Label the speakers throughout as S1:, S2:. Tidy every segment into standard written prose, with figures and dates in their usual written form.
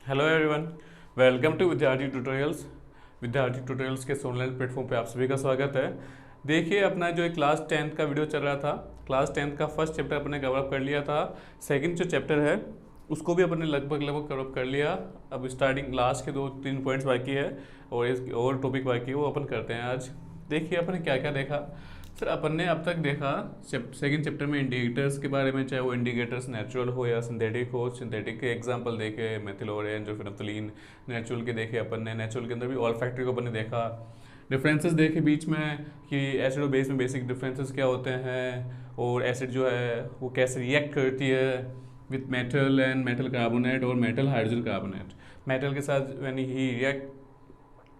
S1: Hello everyone, welcome to विद्यार्थी tutorials. विद्यार्थी tutorials के ऑनलाइन प्लेटफॉर्म पे आप सभी का स्वागत है। देखिए, अपना जो क्लास 10th का वीडियो चल रहा था, क्लास 10th का फर्स्ट चैप्टर अपने कवर अप कर लिया था। सेकंड जो चैप्टर है उसको भी अपने लगभग कवर अप कर लिया। अब स्टार्टिंग लास्ट के 2-3 पॉइंट्स बाकी है और इस और टॉपिक बाकी है, वो अपन करते हैं आज। देखिए, अपन ने क्या क्या देखा। सर, अपन ने अब तक देखा सेकंड चैप्टर में इंडिकेटर्स के बारे में, चाहे वो इंडिकेटर्स नेचुरल हो या सिंथेटिक हो। सिंथेटिक के एग्जांपल देखे, मेथिल ऑरेंज और फिनोप्थलीन। नेचुरल के देखे अपन ने, नेचुरल के अंदर भी ऑल्फैक्टरी को अपन ने देखा। डिफरेंसेस देखे बीच में कि एसिड और बेस में बेसिक डिफरेंसेस क्या होते हैं, और एसिड जो है वो कैसे रिएक्ट करती है with metal and metal carbonate और मेटल हाइड्रोजन कार्बोनेट। मेटल के साथ when he react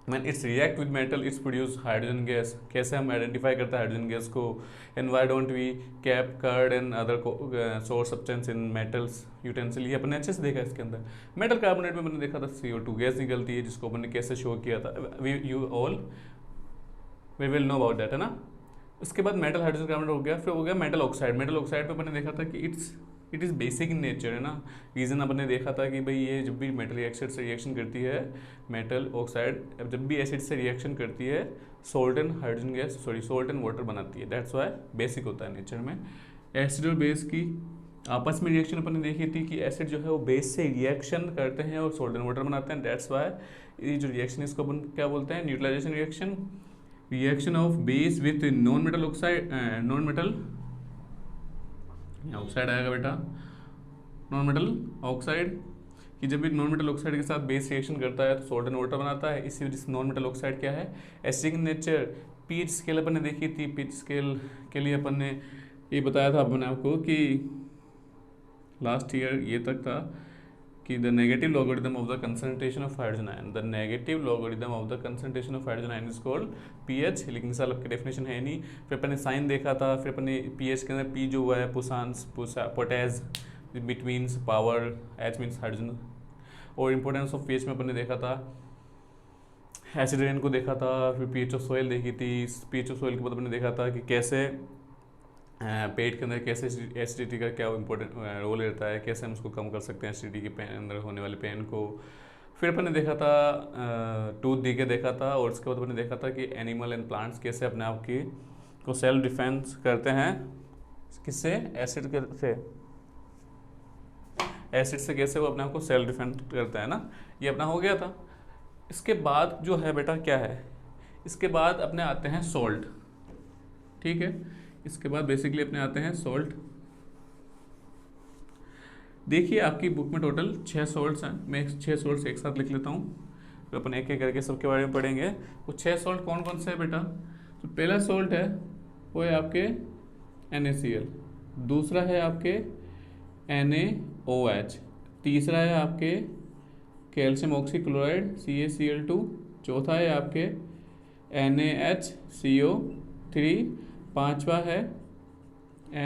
S1: man it's react with metal it's produce hydrogen gas. कैसे हम आइडेंटिफाई करते हैं हाइड्रोजन गैस को, and why don't we keep curd and other sour substance in metals utensil. ये अपन ने अच्छे से देखा। इसके अंदर मेटल कार्बोनेट में मैंने देखा था CO2 गैस निकलती है, जिसको अपन ने कैसे शो किया था। You all we will know about that, है ना। उसके बाद मेटल हाइड्रोजन कार्बोनेट हो गया, फिर हो गया मेटल ऑक्साइड। मेटल ऑक्साइड पे अपन ने देखा था कि it is basic in nature, है ना। रीज़न अपन ने देखा था कि भाई ये जब भी मेटल एसिड से रिएक्शन करती है, मेटल ऑक्साइड जब भी एसिड से रिएक्शन करती है, salt and hydrogen gas salt and water बनाती है। दैट्स वाई बेसिक होता है नेचर में। एसिड और बेस की आपस में रिएक्शन अपन ने देखी थी कि एसिड जो है वो बेस से रिएक्शन करते हैं और सोल्ट एंड वाटर बनाते हैं। दैट्स वाई ये जो रिएक्शन इसको अपन क्या बोलते हैं, neutralization reaction. Reaction of base with non metal oxide, non metal oxide आएगा बेटा, नॉन मेटल ऑक्साइड। कि जब भी नॉन मेटल ऑक्साइड के साथ बेस रिएक्शन करता है तो सोल्ट एंड वाटर बनाता है। इसी वजह से नॉन मेटल ऑक्साइड क्या है, acidic in nature. PH scale अपन ने देखी थी। पीएच स्केल के लिए अपन ने ये बताया था अपन आपको कि लास्ट ईयर ये तक था कि the negative logarithm of the concentration of hydrogen ion, the negative logarithm of the concentration of hydrogen ion is called pH. लेकिन इस साल आपकी डेफिनेशन है नहीं। फिर अपन ने साइन देखा था। फिर अपन ने पीएच के अंदर पी जो हुआ है पुसांस पोटेज बिटवीन्स पावर, एच मीन्स हाइड्रोजन। और इंपॉर्टेंस ऑफ पीएच में अपन ने देखा था, एसिड रेन को देखा था। फिर पीएच ऑफ सॉइल देखी थी। पीएच ऑफ सॉइल के बाद अपन ने देखा था कि कैसे पेट के अंदर कैसे एसिडिटी का क्या इंपॉर्टेंट रोल रहता है, कैसे हम उसको कम कर सकते हैं एसिडिटी के पेन अंदर होने वाले पेन को। फिर अपन ने देखा था टूथ डी के देखा था। और उसके बाद अपन ने देखा था कि एनिमल एंड प्लांट्स कैसे अपने आप की को सेल्फ डिफेंस करते हैं, किससे, एसिड से। एसिड से कैसे वो अपने आप को सेल्फ डिफेंस करता है ना। ये अपना हो गया था। इसके बाद जो है बेटा क्या है, इसके बाद अपने आते हैं सॉल्ट। ठीक है, इसके बाद बेसिकली अपने आते हैं सॉल्ट। देखिए, आपकी बुक में टोटल 6 सॉल्ट्स हैं। मैं 6 सॉल्ट्स एक साथ लिख लेता हूँ, तो अपन एक एक करके सबके बारे में पढ़ेंगे। वो 6 सॉल्ट कौन कौन से है बेटा। तो पहला सॉल्ट है वो है आपके NaCl, दूसरा है आपके NaOH, तीसरा है आपके कैल्शियम ऑक्सीक्लोराइड CaCl2, चौथा है आपके NaHCO3, पांचवा है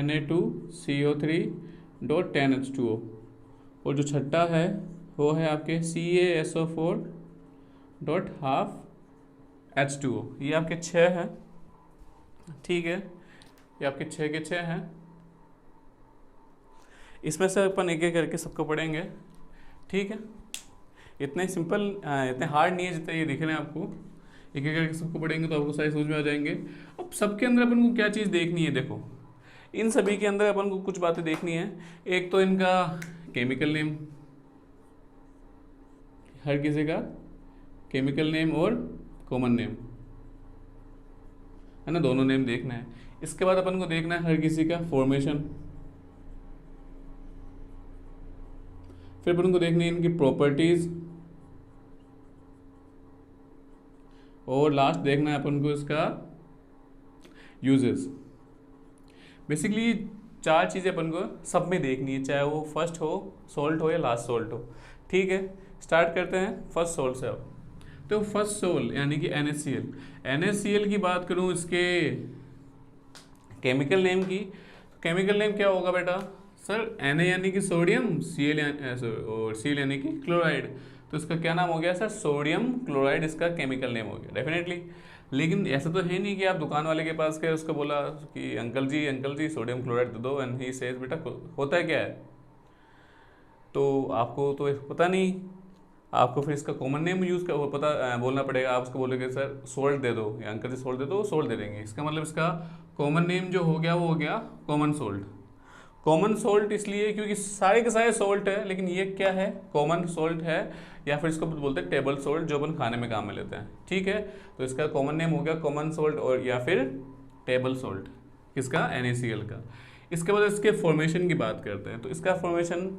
S1: Na2CO3.10H2O, और जो छठा है वो है आपके CaSO4.12H2O। ये आपके 6 हैं। ठीक है, ये आपके 6 के 6 हैं। इसमें से अपन एक एक करके सबको पढ़ेंगे। ठीक है, इतने सिंपल, इतने हार्ड नहीं है जितने ये दिख रहे हैं आपको। एक एक करके सबको पढ़ेंगे तो आपको सारी समझ में आ जाएंगे। अब सबके अंदर अपन को क्या चीज़ देखनी है, देखो इन सभी के अंदर अपन को कुछ बातें देखनी है। एक तो इनका केमिकल नेम, हर किसी का केमिकल नेम और कॉमन नेम, है ना, दोनों नेम देखना है। इसके बाद अपन को देखना है हर किसी का फॉर्मेशन। फिर अपन को देखनी है इनकी प्रॉपर्टीज, और लास्ट देखना है अपन को इसका यूजेस। बेसिकली 4 चीज़ें अपन को सब में देखनी है, चाहे वो फर्स्ट हो सॉल्ट हो या लास्ट सॉल्ट हो। ठीक है, स्टार्ट करते हैं फर्स्ट सॉल्ट से। अब तो फर्स्ट सॉल्ट यानी कि NaCl। NaCl की बात करूं इसके केमिकल नेम की, तो केमिकल नेम क्या होगा बेटा। सर Na यानी कि सोडियम, Cl और Cl यानी कि क्लोराइड, तो इसका क्या नाम हो गया सर, सोडियम क्लोराइड इसका केमिकल नेम हो गया डेफिनेटली। लेकिन ऐसा तो है नहीं कि आप दुकान वाले के पास गए, उसको बोला कि अंकल जी सोडियम क्लोराइड दे दो, एंड ही सेज बेटा होता है क्या है, तो आपको तो पता नहीं। आपको फिर इसका कॉमन नेम यूज़ कर पता बोलना पड़ेगा। आप उसको बोलोगे सर सोल्ट दे दो या अंकल जी सोल्ट दे दो, वो सोल्ट दे देंगे। इसका मतलब इसका कॉमन नेम जो हो गया वो हो गया कॉमन सोल्ट। कॉमन सोल्ट इसलिए क्योंकि सारे के सारे सोल्ट है, लेकिन ये क्या है, कॉमन सोल्ट है, या फिर इसको बोलते हैं टेबल सोल्ट जो अपन खाने में काम में लेते हैं। ठीक है, तो इसका कॉमन नेम हो गया कॉमन सोल्ट और या फिर टेबल सोल्ट, किसका, NaCl का। इसके बाद इसके फॉर्मेशन की बात करते हैं। तो इसका फॉर्मेशन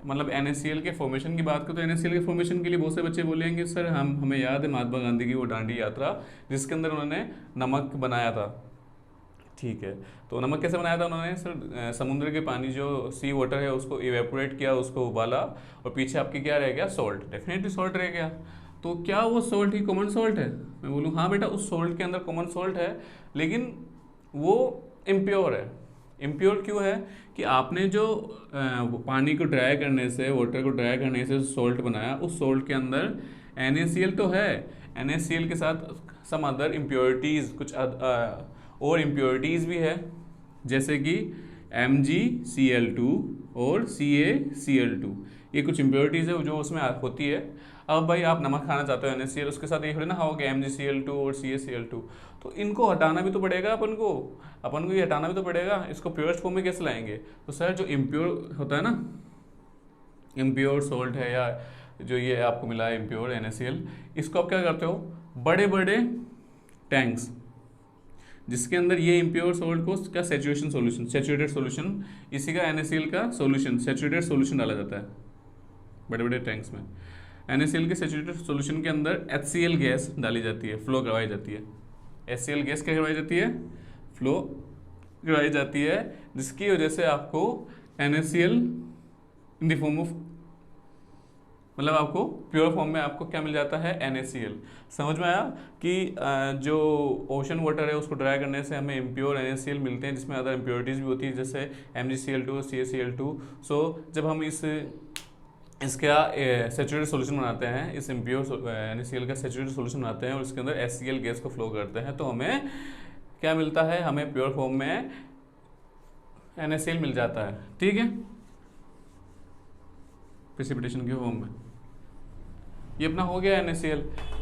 S1: मतलब NaCl के फॉर्मेशन की बात करें तो NaCl के फॉर्मेशन के लिए बहुत से बच्चे बोलेंगे सर हमें याद है महात्मा गांधी की वो दांडी यात्रा जिसके अंदर उन्होंने नमक बनाया था। ठीक है, तो नमक कैसे बनाया था उन्होंने सर, समुद्र के पानी जो सी वाटर है उसको इवेपोरेट किया, उसको उबाला और पीछे आपके क्या रह गया, सॉल्ट, डेफिनेटली सॉल्ट रह गया। तो क्या वो सॉल्ट ही कॉमन सॉल्ट है? मैं बोलूँ हाँ बेटा, उस सॉल्ट के अंदर कॉमन सॉल्ट है, लेकिन वो इम्प्योर है। इम्प्योर क्यों है कि आपने जो पानी को ड्राई करने से, वाटर को ड्राई करने से सॉल्ट बनाया, उस सॉल्ट के अंदर NaCl तो है, NaCl के साथ सम अदर इम्प्योरिटीज़, कुछ और इम्प्योरिटीज़ भी है, जैसे कि MgCl2 और CaCl2, ये कुछ इम्प्योरिटीज़ है जो उसमें होती है। अब भाई आप नमक खाना चाहते हो NaCl, उसके साथ ये थोड़ी ना खाओगे MgCl2 और CaCl2, तो इनको हटाना भी तो पड़ेगा अपन को ये हटाना भी तो पड़ेगा। इसको प्योरेस्ट फॉर्म में कैसे लाएंगे? तो सर जो इम्प्योर होता है ना, इम्प्योर सॉल्ट है या जो ये आपको मिला है इम्प्योर NaCl, इसको आप क्या करते हो, बड़े बड़े टैंक्स जिसके अंदर ये इम्प्योर सॉल्ट को क्या सेचुरेशन सॉल्यूशन, सेचुरेटेड सॉल्यूशन, इसी का NaCl का सॉल्यूशन, सेचुरेटेड सॉल्यूशन डाला जाता है बड़े बड़े टैंक्स में। NaCl के सेचुरेटेड सॉल्यूशन के अंदर HCl गैस डाली जाती है, फ्लो करवाई जाती है। HCl गैस क्या करवाई जाती है, फ्लो करवाई जाती है, जिसकी वजह से आपको NaCl in the form of, मतलब आपको प्योर फॉर्म में आपको क्या मिल जाता है, NaCl। समझ में आया कि जो ओशन वाटर है उसको ड्राई करने से हमें इम्प्योर NaCl मिलते हैं, जिसमें अदर इम्प्योरिटीज़ भी होती है जैसे MgCl2 CaCl2। सो जब हम इसका सेचुरेटेड सॉल्यूशन बनाते हैं, इस इम्प्योर NaCl का सेचुरेटेड सॉल्यूशन बनाते हैं और इसके अंदर HCl गैस को फ्लो करते हैं, तो हमें क्या मिलता है, हमें प्योर फॉर्म में NaCl मिल जाता है। ठीक है, प्रेसिपिटेशन के फॉर्म में ये अपना हो गया NaCl।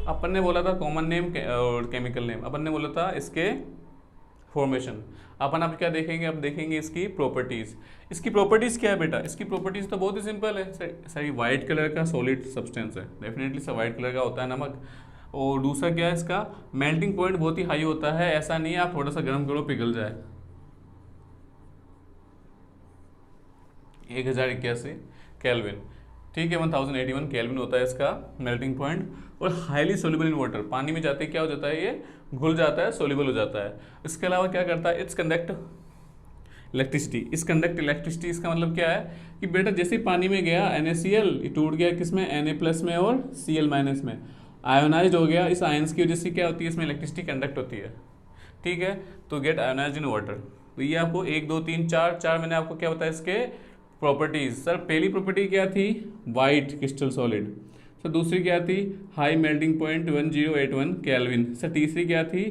S1: अपन ने बोला था कॉमन नेम और केमिकल नेम, अपन ने बोला था इसके फॉर्मेशन। अपन अब क्या देखेंगे, अब देखेंगे इसकी प्रॉपर्टीज़। इसकी प्रॉपर्टीज़ क्या है बेटा? इसकी प्रॉपर्टीज़ तो बहुत ही सिंपल है सर, वाइट कलर का सॉलिड सब्सटेंस है, डेफिनेटली सब वाइट कलर का होता है नमक। और दूसरा क्या है, इसका मेल्टिंग पॉइंट बहुत ही हाई होता है, ऐसा नहीं है आप थोड़ा सा गर्म करो पिघल जाए। 1081 केल्विन, ठीक है, 1081 केल्विन होता है इसका मेल्टिंग पॉइंट। और हाईली सोल्यूबल इन वाटर, पानी में जाते क्या हो जाता है, ये घुल जाता है, सोल्यूबल हो जाता है। इसके अलावा क्या करता है, इट्स कंडक्ट इलेक्ट्रिसिटी। इस कंडक्ट इलेक्ट्रिसिटी, इसका मतलब क्या है कि बेटा जैसे ही पानी में गया NaCl, ये टूट गया किसमें, Na+ में और Cl- में, आयोनाइज हो गया। इस आयंस की वजह से क्या होती है, इसमें इलेक्ट्रिसिटी कंडक्ट होती है। ठीक है, तो गेट आयोनाइज इन वाटर। तो ये आपको 1 2 3 4 मैंने आपको क्या बताया इसके प्रॉपर्टीज। सर पहली प्रॉपर्टी क्या थी, वाइट क्रिस्टल सॉलिड। सर दूसरी क्या थी, high melting point 1081 kelvin. Sir तीसरी क्या थी,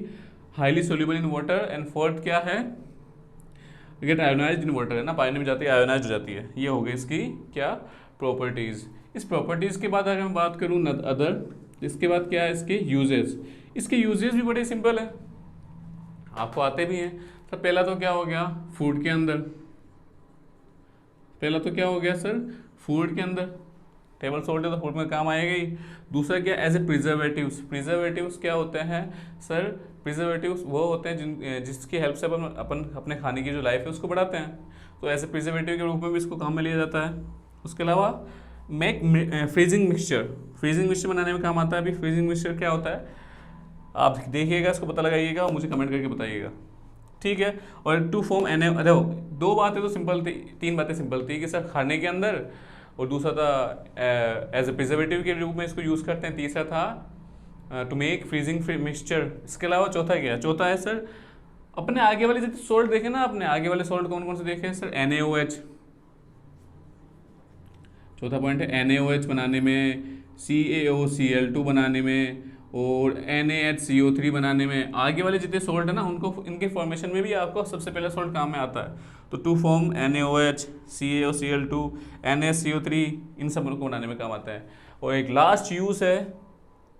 S1: highly soluble in water. And fourth क्या है, गेट आयोनाइज्ड इन वाटर, है ना, पानी में जाती है आयोनाइज हो जाती है। ये हो गई इसकी क्या प्रॉपर्टीज। इस प्रॉपर्टीज के बाद अगर मैं बात करूँ अदर, इसके बाद क्या है इसके यूजेस। इसके यूजेस भी बड़े सिंपल है, आपको आते भी हैं। सर पहला तो क्या हो गया, फूड के अंदर, पहला तो क्या हो गया सर, फूड के अंदर टेबल सॉल्ट है तो फूड में काम आएगा ही। दूसरा क्या, एज ए प्रिजर्वेटिव्स। प्रिजर्वेटिव्स क्या होते हैं सर, प्रिजर्वेटिव्स वो होते हैं जिसकी हेल्प से अपन अपने खाने की जो लाइफ है उसको बढ़ाते हैं, तो एज ए प्रिजर्वेटिव के रूप में भी इसको काम में लिया जाता है। उसके अलावा make freezing mixture, freezing mixture बनाने में काम आता है। अभी फ्रीजिंग मिक्सचर क्या होता है आप देखिएगा, इसको पता लगाइएगा और मुझे कमेंट करके बताइएगा, ठीक है। और टू फॉर्म देखो दो बातें तो सिंपल थी, तीन बातें सिंपल थी कि सर खाने के अंदर, और दूसरा था एज ए प्रिजर्वेटिव के रूप में इसको यूज़ करते हैं। तीसरा था टू मेक फ्रीजिंग मिक्सचर। इसके अलावा चौथा क्या है, चौथा है सर अपने आगे वाले जो सॉल्ट देखे ना, अपने आगे वाले सॉल्ट कौन कौन से देखे सर, NaOH। चौथा पॉइंट है NaOH बनाने में, CaOCl2 बनाने में, और NaHCO3 बनाने में। आगे वाले जितने सोल्ट है ना उनको इनके फॉर्मेशन में भी आपको सबसे पहले सोल्ट काम में आता है। तो to form NaOH, CaOCl2, NaCO3 इन सब को बनाने में काम आता है। और एक लास्ट यूज़ है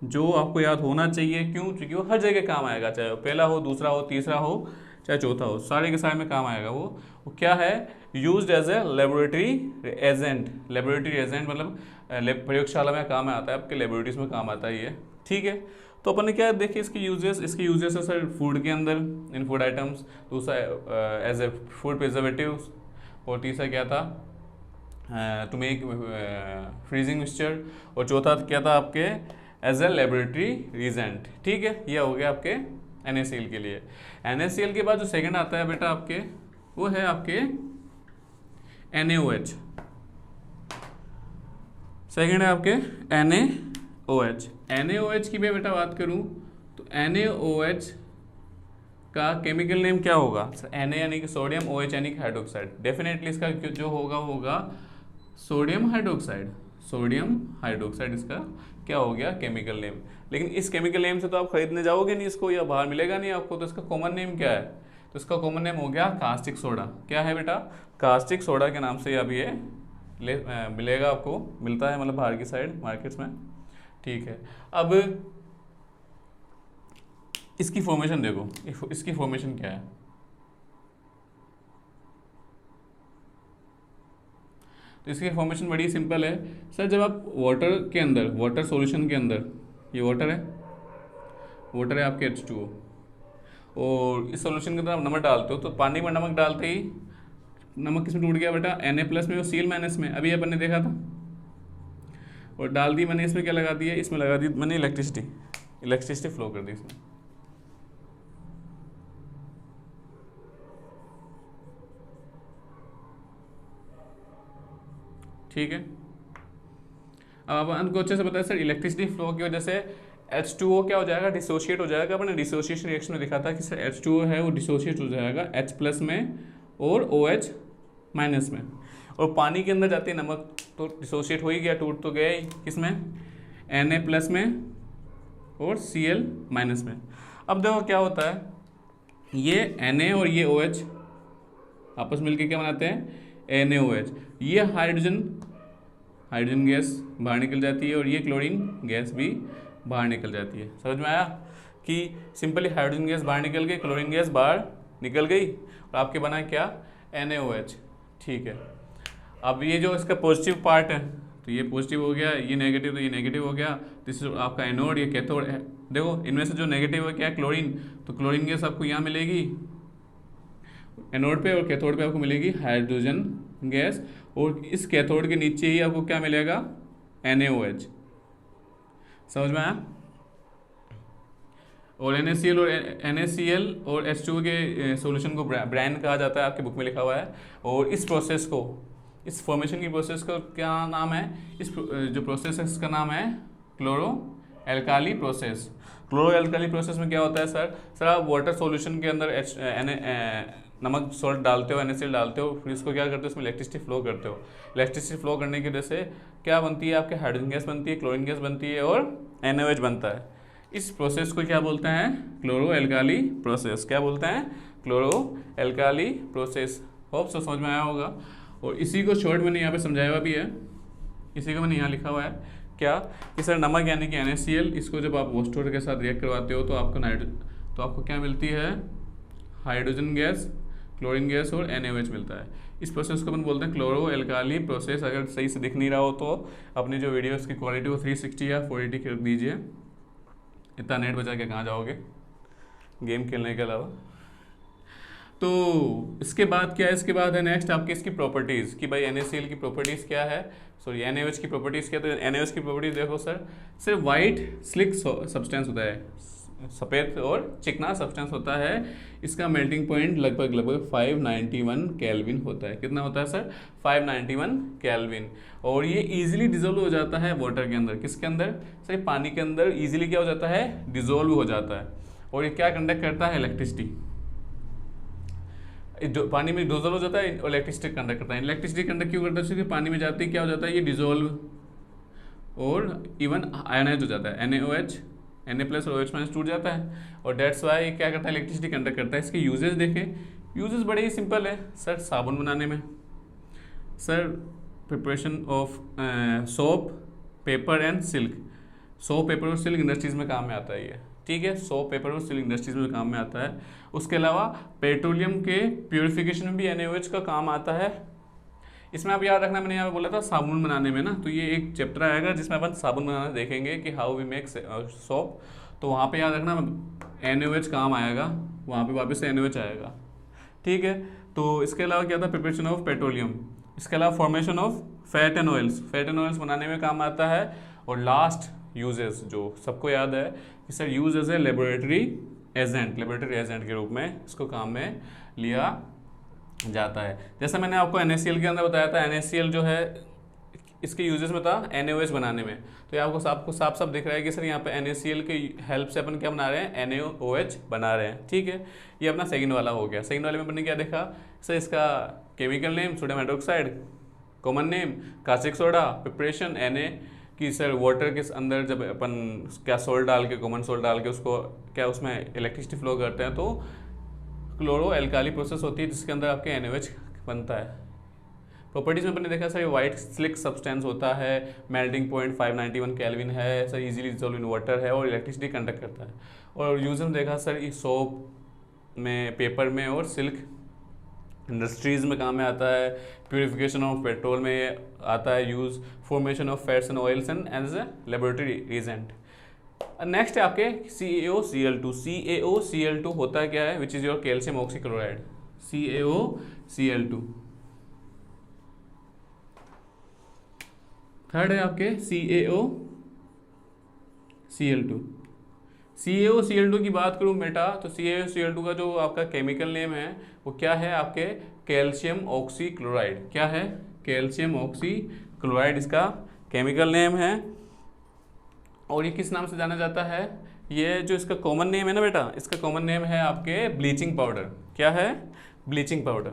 S1: जो आपको याद होना चाहिए, क्यों? क्योंकि वो हर जगह काम आएगा, चाहे वो पहला हो, दूसरा हो, तीसरा हो, चाहे चौथा हो, सारे के सारे में काम आएगा। वो क्या है? Used as a laboratory agent. Laboratory agent मतलब प्रयोगशाला में काम आता है, आपके लेबोरेटरीज में काम आता है ये, ठीक है। तो अपन ने क्या देखिए इसके यूजेस है सर फूड के अंदर, इन फूड आइटम्स, दूसरा एज ए फूड प्रिजर्वेटिव्स, और तीसरा क्या था? टू मेक फ्रीजिंग मिक्सचर, और चौथा क्या था आपके? एज ए लेबोरेटरी रीजेंट, ठीक है। ये हो गया आपके NaCl के लिए। NaCl के बाद जो सेकंड आता है बेटा आपके, वो है आपके NaOH। सेकंड है आपके NaOH। NaOH की मैं बेटा बात करूं तो NaOH का केमिकल नेम क्या होगा? Na यानी कि सोडियम, OH यानी कि हाइड्रोक्साइड। डेफिनेटली इसका जो होगा वो होगा सोडियम हाइड्रोक्साइड। सोडियम हाइड्रोक्साइड इसका क्या हो गया? Chemical name. लेकिन इस केमिकल नेम से तो आप खरीदने जाओगे नहीं इसको, या बाहर मिलेगा नहीं आपको, तो इसका कॉमन नेम क्या है? तो इसका कॉमन नेम हो गया कास्टिक सोडा। क्या है बेटा? कास्टिक सोडा के नाम से अब ये मिलेगा आपको, मिलता है मतलब बाहर की साइड मार्केट्स में, ठीक है। अब इसकी फॉर्मेशन देखो, इसकी फॉर्मेशन क्या है? तो इसकी फॉर्मेशन बड़ी सिंपल है सर। जब आप वाटर के अंदर, वाटर सॉल्यूशन के अंदर, ये वाटर है आपके H2O, और इस सॉल्यूशन के अंदर आप नमक डालते हो, तो पानी में नमक डालते ही नमक किसमें टूट गया बेटा? Na+ में और Cl- में। अभी अपन ने देखा था, और डाल दी मैंने इसमें, क्या लगा दिया? इसमें लगा दी मैंने इलेक्ट्रिसिटी फ्लो कर दी इसमें, ठीक है। अब अपन को अच्छे से पता है सर, इलेक्ट्रिसिटी फ्लो की वजह से H2O क्या हो जाएगा? डिसोशिएट हो जाएगा। अपने डिसोसिएशन रिएक्शन में दिखा था कि सर H2O है वो डिसोशिएट हो जाएगा H+ में और OH- में, और पानी के अंदर जाती है नमक तो डिसोशिएट हो ही गया, टूट तो गया ही, किसमें? Na+ में और Cl- में। अब देखो क्या होता है, ये Na और ये OH आपस मिलकर क्या बनाते हैं? NaOH। ये हाइड्रोजन गैस बाहर निकल जाती है, और ये क्लोरीन गैस भी बाहर निकल जाती है। समझ में आया कि सिंपली हाइड्रोजन गैस बाहर निकल गई, क्लोरीन गैस बाहर निकल गई, और आपके बना क्या? NaOH, ठीक है। अब ये जो इसका पॉजिटिव पार्ट है, तो ये पॉजिटिव हो गया, ये नेगेटिव, तो ये नेगेटिव हो गया। तो इस आपका एनोड, ये कैथोड है। देखो इनमें से जो नेगेटिव है क्या है? क्लोरीन। तो क्लोरीन गैस आपको यहाँ मिलेगी एनोड पे, और कैथोड पे आपको मिलेगी हाइड्रोजन गैस, और इस कैथोड के नीचे ही आपको क्या मिलेगा? NaOH। समझ में आया? और NaCl और H2O के सॉल्यूशन को ब्रैन कहा जाता है, आपकी बुक में लिखा हुआ है। और इस प्रोसेस को, इस फॉर्मेशन की प्रोसेस का क्या नाम है? इस जो प्रोसेस है इसका नाम है chloro alkali process. Chloro alkali process में क्या होता है सर आप वाटर सॉल्यूशन के अंदर नमक सॉल्ट डालते हो, NaCl डालते हो, फिर इसको क्या करते हो? इसमें इलेक्ट्रिसिटी फ्लो करते हो। इलेक्ट्रिसिटी फ्लो करने की वजह से क्या बनती है? आपके हाइड्रोजन गैस बनती है, क्लोरीन गैस बनती है, और NaOH बनता है। इस प्रोसेस को क्या बोलते हैं? Chloro alkali process. क्या बोलते हैं? Chloro alkali process. Hope so समझ में आया होगा। और इसी को शॉर्ट मैंने यहाँ पे समझाया हुआ भी है, इसी को मैंने यहाँ लिखा हुआ है क्या कि सर नमक यानी कि NaCl, इसको जब आप वाटर के साथ रिएक्ट करवाते हो तो आपको क्या मिलती है? हाइड्रोजन गैस, क्लोरीन गैस और NaOH मिलता है। इस प्रोसेस को अपन बोलते हैं क्लोरो एल्काली प्रोसेस। अगर सही से दिख नहीं रहा हो तो अपनी जो वीडियोस की क्वालिटी को 360 या 480 कर दीजिए। इतना नेट बचा के कहाँ जाओगे गेम खेलने के अलावा। तो इसके बाद क्या है? इसके बाद है नेक्स्ट आपकी इसकी प्रॉपर्टीज़ कि भाई NaCl की प्रॉपर्टीज़ क्या है, सॉरी NaOH की प्रॉपर्टीज़ क्या है। तो NaOH की प्रॉपर्टीज़ देखो सर वाइट स्लिक सब्सटेंस होता है, सफ़ेद और चिकना सब्सटेंस होता है। इसका मेल्टिंग पॉइंट लगभग 591 केल्विन होता है। कितना होता है सर? 591 केल्विन। और ये इजीली डिजोल्व हो जाता है वाटर के अंदर। किसके अंदर सर? पानी के अंदर इजीली क्या हो जाता है? डिजोल्व हो जाता है। और ये क्या कंडक्ट करता है? इलेक्ट्रिसिटी। पानी में डिजोल्व हो जाता है और इलेक्ट्रिसिटी कंडक्ट करता है। इलेक्ट्रिसिटी कंडक्ट क्यों करता है? क्योंकि पानी में जाते ही क्या हो जाता है? ये डिजोल्व और इवन आयनाइज हो जाता है। NaOH Na+ और OH- टूट जाता है, और डेट्स वाई ये क्या करता है, इलेक्ट्रिसिटी कंडक्ट करता है। इसके यूजेस देखें, यूजेस बड़े ही सिंपल है सर, साबुन बनाने में sir, preparation of soap, paper and silk. Soap, paper और सिल्क इंडस्ट्रीज में काम में आता है ये, ठीक है, सोप, पेपर और सिल्क इंडस्ट्रीज में काम में आता है। उसके अलावा पेट्रोलियम के प्योरिफिकेशन में भी NaOH का काम आता है। इसमें आप याद रखना, मैंने यहाँ पे बोला था साबुन बनाने में ना, तो ये एक चैप्टर आएगा जिसमें अपन साबुन बनाना देखेंगे कि हाउ वी मेक सोप, तो वहाँ पे याद रखना NaOH काम आएगा, वहाँ पे वापस से NaOH आएगा, ठीक है। तो इसके अलावा क्या था, प्रिपरेशन ऑफ पेट्रोलियम, इसके अलावा formation of fat and oils, fat and oils बनाने में काम आता है। और लास्ट यूजेस जो सबको याद है कि sir use as a laboratory agent, laboratory agent के रूप में इसको काम में लिया जाता है। जैसा मैंने आपको NaCl के अंदर बताया था, NaCl जो है इसके यूजेस में था NaOH बनाने में, तो ये आपको साफ साफ दिख रहा है कि सर यहाँ पे NaCl के हेल्प से अपन क्या बना रहे हैं, NaOH बना रहे हैं, ठीक है। ये अपना सेकंड वाला हो गया। सेकंड वाले में अपन ने क्या देखा सर, इसका chemical name sodium hydroxide, common name caustic soda, preparation Na कि सर वाटर के अंदर जब अपन क्या सोल्ट डाल के, कॉमन सोल्ट डाल के उसको क्या उसमें इलेक्ट्रिसिटी फ्लो करते हैं, तो क्लोरो एल्काली प्रोसेस होती है जिसके अंदर आपके NaOH बनता है। प्रॉपर्टीज में अपने देखा सर, वाइट स्लिक सब्सटेंस होता है, मेल्टिंग पॉइंट 591 केल्विन है sir, easily dissolve in water है और इलेक्ट्रिसिटी कंडक्ट करता है। और यूज में देखा सर, ये सोप में, पेपर में और सिल्क इंडस्ट्रीज में काम में आता है। प्यूरिफिकेशन ऑफ पेट्रोल में आता है use, formation of fats and oils and as a laboratory agent. Next है आपके CaOCl2। CaOCl2 होता है क्या है, which is your calcium oxychloride, CaOCl2। Third है आपके CaOCl2। CaOCl2 की बात करूं बेटा, तो CaOCl2 का जो आपका केमिकल नेम है वो क्या है, आपके कैल्शियम ऑक्सीक्लोराइड। क्या है, कैल्शियम ऑक्सीक्लोराइड इसका केमिकल नेम है। और ये किस नाम से जाना जाता है, ये जो इसका कॉमन नेम है ना बेटा, इसका कॉमन नेम है आपके ब्लीचिंग पाउडर। क्या है, ब्लीचिंग पाउडर,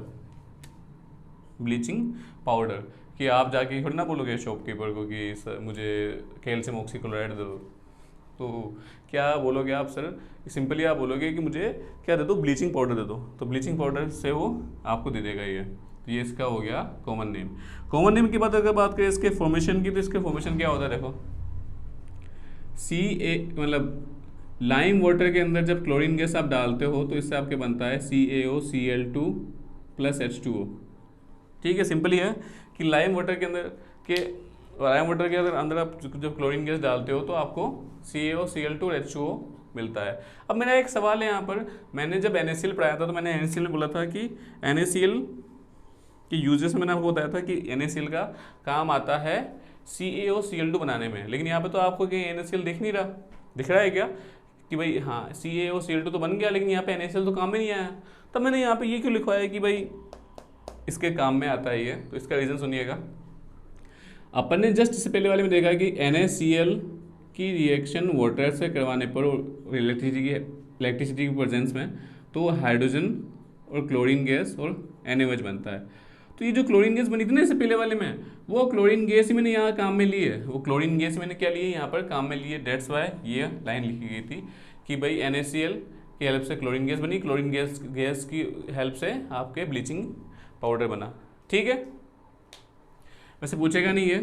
S1: ब्लीचिंग पाउडर। कि आप जाके थोड़ी ना बोलोगे शॉपकीपर को कि सर मुझे कैल्शियम ऑक्सीक्लोराइड दे दो, तो क्या बोलोगे आप सर, सिंपली आप बोलोगे कि मुझे क्या दे दो, ब्लीचिंग पाउडर दे दो, तो ब्लीचिंग पाउडर से वो आपको दे देगा ये। तो ये इसका हो गया कॉमन नेम। कॉमन नेम की बात अगर बात करें इसके फॉर्मेशन की, तो इसके फॉर्मेशन क्या होता है, देखो मतलब लाइम वाटर के अंदर जब क्लोरीन गैस आप डालते हो तो इससे आपके बनता है CaOCl2 + H2O, ठीक है। सिंपल ही है कि लाइम वाटर के अंदर आप जब क्लोरीन गैस डालते हो तो आपको CaOCl2 और H2O मिलता है। अब मेरा एक सवाल है यहाँ पर, मैंने जब NaCl पढ़ाया था तो मैंने NaCl में बोला था कि NaCl के यूजेस में मैंने आपको बताया था कि NaCl का काम आता है CaOCl2 बनाने में, लेकिन यहाँ पे तो आपको कि NaCl दिख नहीं रहा, दिख रहा है क्या कि भाई हाँ CaOCl2 तो बन गया, लेकिन यहाँ पे NaCl तो काम में नहीं आया। तब मैंने यहाँ पे ये क्यों लिखवाया है कि भाई इसके काम में आता है ये, तो इसका रीज़न सुनिएगा। अपन ने जस्ट इससे पहले वाले में देखा कि NaCl की रिएक्शन वाटर से करवाने पर इलेक्ट्रिसिटी की प्रेजेंस में तो हाइड्रोजन और क्लोरीन गैस और NaOH बनता है। तो ये जो क्लोरीन गैस बनी थी ना इससे पहले वाले में, वो क्लोरीन गैस ही मैंने यहाँ काम में ली है, वो क्लोरीन गैस मैंने क्या ली है यहाँ पर काम में ली है। डेट्स वाई ये लाइन लिखी गई थी कि भाई NaCl की हेल्प से क्लोरीन गैस बनी, क्लोरीन गैस की हेल्प से आपके ब्लीचिंग पाउडर बना, ठीक है। वैसे पूछेगा नहीं है,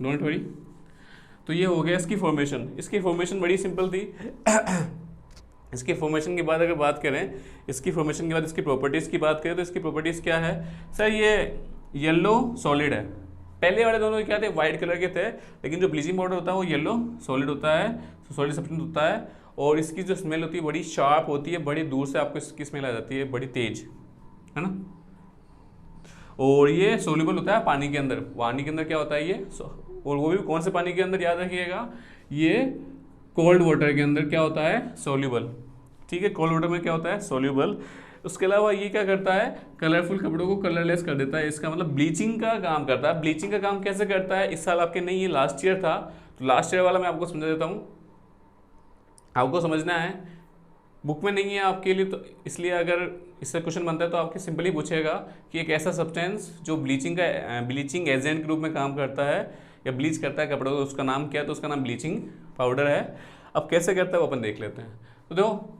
S1: डोंट वरी। तो ये हो गया इसकी फॉर्मेशन। इसकी फॉर्मेशन बड़ी सिंपल थी। इसकी फॉर्मेशन के बाद अगर बात करें, इसकी फॉर्मेशन के बाद इसकी प्रॉपर्टीज़ की बात करें, तो इसकी प्रॉपर्टीज़ क्या है सर, ये येलो सॉलिड है। पहले वाले दोनों क्या थे, वाइट कलर के थे, लेकिन जो ब्लीचिंग पाउडर होता है वो येलो सॉलिड होता है, सॉलिड सब्सटेंस होता है। और इसकी जो स्मेल होती है बड़ी शार्प होती है, बड़ी दूर से आपको इसकी स्मेल आ जाती है, बड़ी तेज, है ना। और ये सोल्यूबल होता है पानी के अंदर। पानी के अंदर क्या होता है ये, और वो भी कौन से पानी के अंदर, याद रखिएगा ये कोल्ड वाटर के अंदर क्या होता है, सोल्यूबल, ठीक है। कोल्ड वाटर में क्या होता है, सोल्यूबल। उसके अलावा ये क्या करता है, कलरफुल कपड़ों को कलरलेस कर देता है। इसका मतलब ब्लीचिंग का काम करता है। ब्लीचिंग का काम कैसे करता है, इस साल आपके नहीं, ये लास्ट ईयर था, तो लास्ट ईयर वाला मैं आपको समझा देता हूँ, आपको समझना है, बुक में नहीं है आपके लिए, तो इसलिए अगर इससे क्वेश्चन बनता है तो आपके सिंपली पूछेगा कि एक ऐसा सब्सटेंस जो ब्लीचिंग एजेंट के रूप में काम करता है या ब्लीच करता है कपड़ों को, उसका नाम क्या है, तो उसका नाम ब्लीचिंग पाउडर है। अब कैसे करता है वो अपन देख लेते हैं। तो देखो,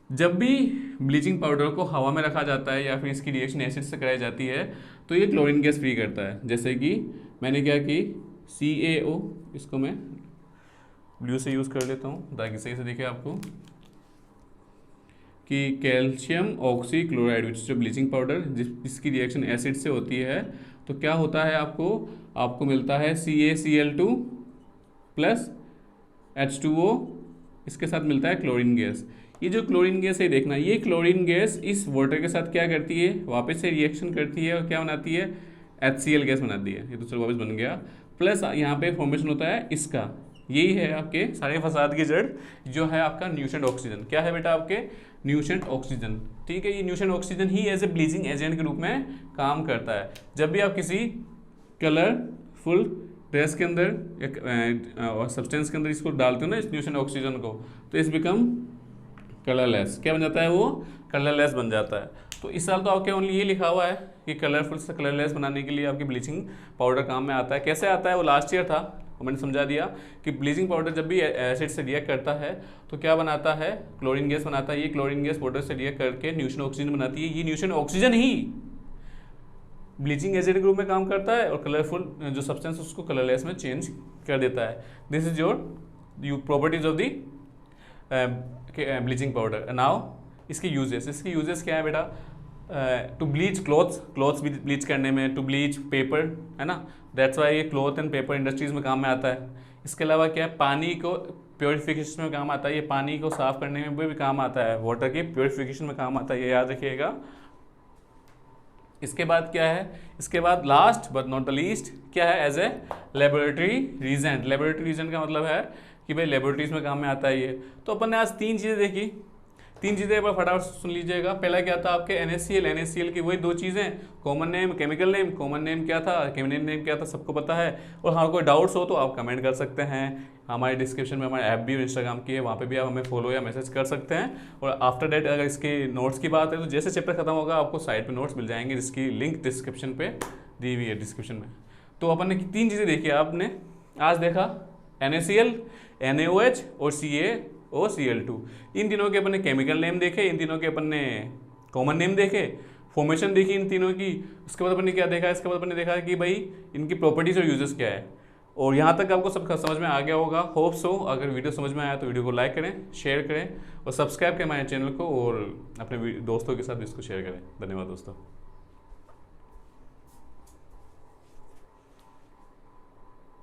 S1: जब भी ब्लीचिंग पाउडर को हवा में रखा जाता है या फिर इसकी रिएक्शन एसिड से कराई जाती है तो ये क्लोरीन गैस फ्री करता है। जैसे कि मैंने क्या कि CaO, इसको मैं ब्लू से यूज़ कर लेता हूँ ताकि सही से दिखे आपको, कि कैल्शियम ऑक्सी क्लोराइड विच जो ब्लीचिंग पाउडर जिसकी रिएक्शन एसिड से होती है, तो क्या होता है आपको मिलता है CaCl2 प्लस H2O, इसके साथ मिलता है क्लोरीन गैस। ये जो क्लोरीन गैस है देखना, ये क्लोरीन गैस इस वाटर के साथ क्या करती है, वापस से रिएक्शन करती है और क्या बनाती है, HCl गैस बनाती है। ये दूसरा वापस बन गया, प्लस यहाँ पे फॉर्मेशन होता है इसका। यही है आपके सारे फसाद की जड़, जो है आपका न्यूसेंट ऑक्सीजन। क्या है बेटा आपके, न्यूसेंट ऑक्सीजन। ठीक है, ये न्यूसेंट ऑक्सीजन ही एज ए ब्लीचिंग एजेंट के रूप में काम करता है। जब भी आप किसी कलरफुल ड्रेस के अंदर और सब्सटेंस के अंदर इसको डालते हो ना, इस न्यूसेंट ऑक्सीजन को, तो इस बिकम कलरलेस। क्या बन जाता है, वो कलरलेस बन जाता है। तो इस साल तो आपके ओनली ये लिखा हुआ है कि कलरफुल से कलरलेस बनाने के लिए आपकी ब्लीचिंग पाउडर काम में आता है। कैसे आता है, वो लास्ट ईयर था, और मैंने समझा दिया कि ब्लीचिंग पाउडर जब भी एसिड से रिएक्ट करता है तो क्या बनाता है, क्लोरीन गैस बनाता है। ये क्लोरीन गैस वाटर से रिएक्ट करके न्यूसेंट ऑक्सीजन बनाती है। ये न्यूसेंट ऑक्सीजन ही ब्लीचिंग एजेंट के रूप में काम करता है और कलरफुल जो सब्सटेंस उसको कलरलेस में चेंज कर देता है। This is your properties of the bleaching powder. Now इसके यूजेस क्या है बेटा, टू ब्लीच क्लॉथ्स ब्लीच करने में, टू ब्लीच पेपर, है ना, दैट्स वाई ये क्लॉथ एंड पेपर इंडस्ट्रीज में काम में आता है। इसके अलावा क्या है, पानी को प्योरीफिकेशन में काम आता है, ये पानी को साफ करने में भी काम आता है, वाटर के प्योरीफिकेशन में काम आता है, ये याद रखिएगा। इसके बाद क्या है, इसके बाद last but not the least क्या है, as a laboratory reagent. Laboratory reagent का मतलब है कि भाई लेबोरेटरीज में काम में आता है ये। तो अपन ने आज 3 चीज़ें देखी, 3 चीज़ें एक बार फटाफट सुन लीजिएगा। पहला क्या था आपके NaCl की वही 2 चीज़ें, common name chemical name. Common name क्या था, केमिकल नेम क्या था, सबको पता है। और हाँ, कोई डाउट्स हो तो आप कमेंट कर सकते हैं। हमारे डिस्क्रिप्शन में हमारे ऐप भी और इंस्टाग्राम की है, वहाँ पे भी आप हमें फॉलो या मैसेज कर सकते हैं। और आफ्टर डेट अगर इसके नोट्स की बात है तो जैसे चैप्टर खत्म होगा आपको साइट पे नोट्स मिल जाएंगे, जिसकी लिंक डिस्क्रिप्शन पे दी हुई है, डिस्क्रिप्शन में। तो अपन ने 3 चीज़ें देखी, आपने आज देखा NaCl, NaOH और CaOCl2। इन तीनों के अपन ने केमिकल नेम देखे, इन तीनों के अपन ने कॉमन नेम देखे, फॉर्मेशन देखी इन तीनों की। उसके बाद अपन ने क्या देखा, इसके बाद अपन ने देखा कि भाई इनकी प्रॉपर्टीज और यूजेस क्या है। और यहाँ तक आपको सब समझ में आ गया होगा, होप सो। अगर वीडियो समझ में आया तो वीडियो को लाइक करें, शेयर करें और सब्सक्राइब करें हमारे चैनल को, और अपने दोस्तों के साथ इसको शेयर करें। धन्यवाद दोस्तों।